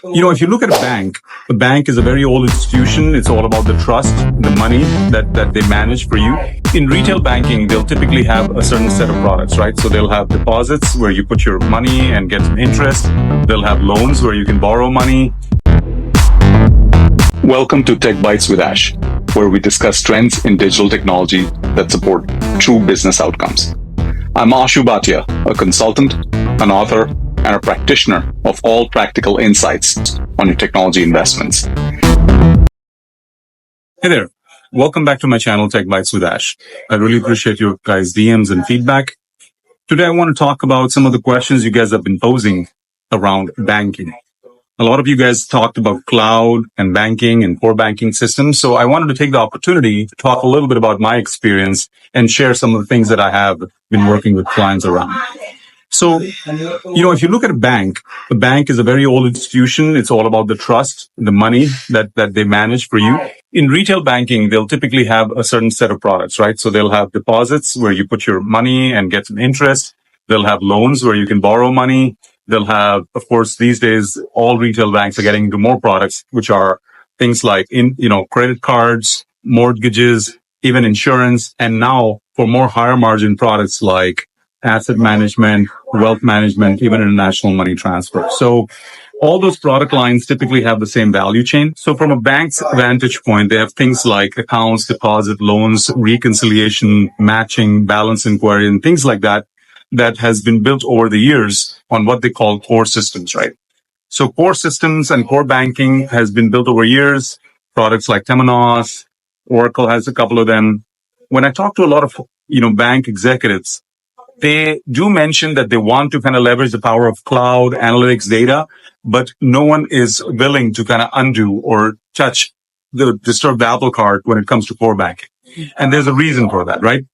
If you look at a bank is a very old institution. It's all about the trust, the money that they manage for you. In retail banking, they'll typically have a certain set of products, right? So they'll have deposits where you put your money and get some interest. They'll have loans where you can borrow money. Welcome to Tech Bytes with Ash, where we discuss trends in digital technology that support true business outcomes. I'm Ashu Bhatia, a consultant, an author, and a practitioner of all practical insights on your technology investments. Hey there. Welcome back to my channel, Tech Bytes with Ash. I really appreciate your guys' DMs and feedback. Today, I want to talk about some of the questions you guys have been posing around banking. A lot of you guys talked about cloud and banking and core banking systems. So I wanted to take the opportunity to talk a little bit about my experience and share some of the things that I have been working with clients around. So, if you look at a bank is a very old institution. It's all about the trust, the money that they manage for you. In retail banking, they'll typically have a certain set of products, right? So they'll have deposits where you put your money and get some interest. They'll have loans where you can borrow money. They'll have, of course, these days, all retail banks are getting into more products, which are things like credit cards, mortgages, even insurance. And now for more higher margin products like asset management, wealth management, even international money transfer. So all those product lines typically have the same value chain. So from a bank's vantage point, they have things like accounts, deposit, loans, reconciliation, matching, balance inquiry, and things like that has been built over the years on what they call core systems, right? So core systems and core banking has been built over years. Products like Temenos, Oracle has a couple of them. When I talk to a lot of, bank executives, they do mention that they want to kind of leverage the power of cloud, analytics, data, but no one is willing to kind of undo or disturb the apple cart when it comes to core banking. And there's a reason for that, right?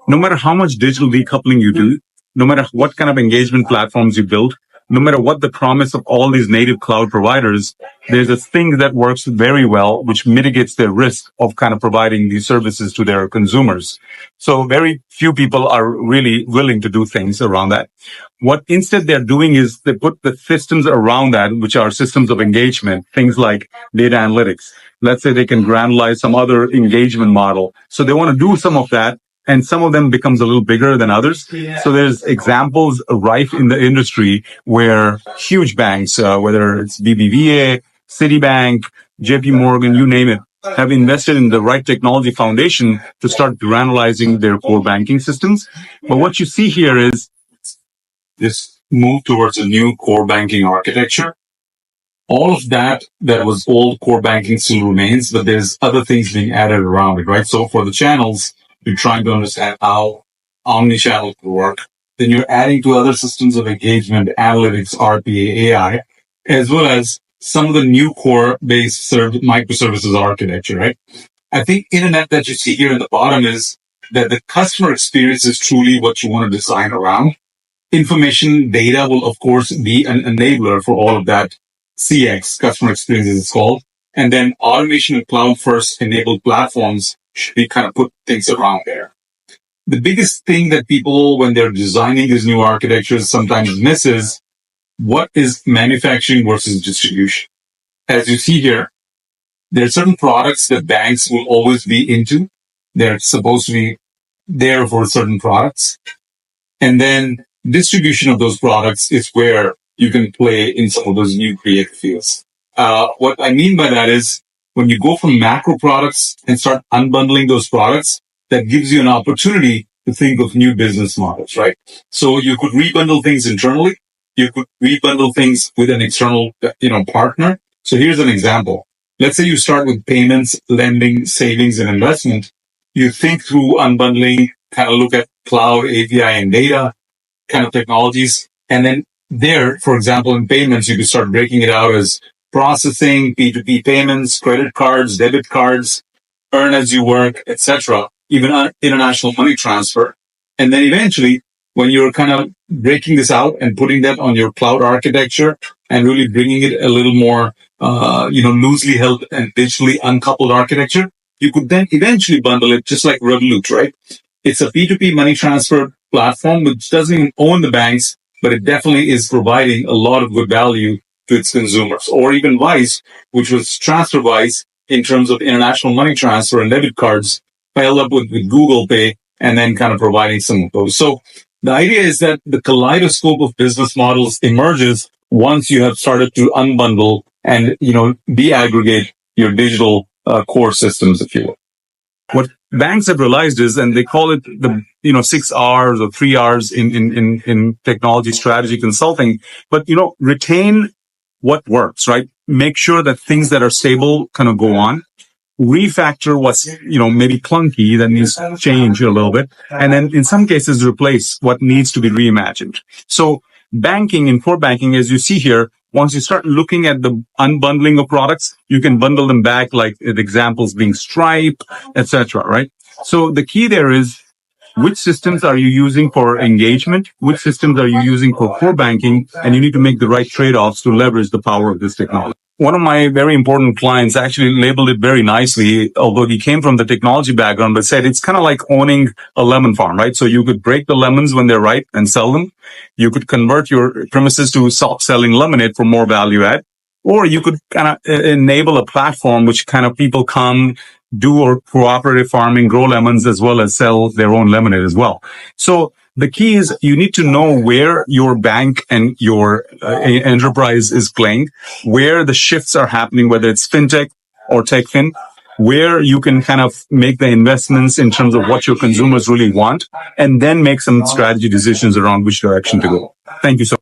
No matter how much digital decoupling you do, no matter what kind of engagement platforms you build, no matter what the promise of all these native cloud providers, there's a thing that works very well, which mitigates their risk of kind of providing these services to their consumers. So very few people are really willing to do things around that. What instead they're doing is they put the systems around that, which are systems of engagement, things like data analytics. Let's say they can granularize some other engagement model. So they want to do some of that. And some of them becomes a little bigger than others. Yeah. So there's examples rife in the industry where huge banks, whether it's BBVA, Citibank, JP Morgan, you name it, have invested in the right technology foundation to start granularizing their core banking systems. But what you see here is this move towards a new core banking architecture. All of that was old core banking still remains, but there's other things being added around it, right? So for the channels, you're trying to understand how omnichannel could work. Then you're adding to other systems of engagement, analytics, RPA, AI, as well as some of the new core-based microservices architecture, right? I think internet that you see here in the bottom is that the customer experience is truly what you want to design around. Information data will, of course, be an enabler for all of that. CX, customer experience as it's called. And then automation and cloud-first enabled platforms should be kind of put things around there. The biggest thing that people, when they're designing these new architectures, sometimes miss is what is manufacturing versus distribution. As you see here, there are certain products that banks will always be into. They're supposed to be there for certain products. And then distribution of those products is where you can play in some of those new creative fields. What I mean by that is, when you go from macro products and start unbundling those products, that gives you an opportunity to think of new business models, right? So you could rebundle things internally. You could rebundle things with an external, partner. So here's an example. Let's say you start with payments, lending, savings, and investment. You think through unbundling, kind of look at cloud, API, and data kind of technologies. And then there, for example, in payments, you could start breaking it out as processing, P2P payments, credit cards, debit cards, earn as you work, etc., even international money transfer. And then eventually, when you're kind of breaking this out and putting that on your cloud architecture and really bringing it a little more, loosely held and digitally uncoupled architecture, you could then eventually bundle it just like Revolut, right? It's a P2P money transfer platform which doesn't even own the banks, but it definitely is providing a lot of good value to its consumers, or even Bytes, which was TransferWise in terms of international money transfer and debit cards, pailed up with Google Pay, and then kind of providing some of those. So the idea is that the kaleidoscope of business models emerges once you have started to unbundle and, deaggregate your digital core systems, if you will. What banks have realized is, and they call it the, 6 R's or 3 R's in technology strategy consulting, but, retain what works, right? Make sure that things that are stable kind of go on. Refactor what's, maybe clunky that needs to change a little bit. And then in some cases, replace what needs to be reimagined. So banking and core banking, as you see here, once you start looking at the unbundling of products, you can bundle them back, like the examples being Stripe, etc., right? So the key there is, which systems are you using for engagement? Which systems are you using for core banking? And you need to make the right trade-offs to leverage the power of this technology. One of my very important clients actually labeled it very nicely, although he came from the technology background, but said it's kind of like owning a lemon farm, right? So you could break the lemons when they're ripe and sell them. You could convert your premises to stop selling lemonade for more value add, or you could kind of enable a platform which kind of people come do or cooperative farming, grow lemons as well as sell their own lemonade as well. So the key is you need to know where your bank and your enterprise is playing, where the shifts are happening, whether it's fintech or techfin, where you can kind of make the investments in terms of what your consumers really want, and then make some strategy decisions around which direction to go. Thank you so much.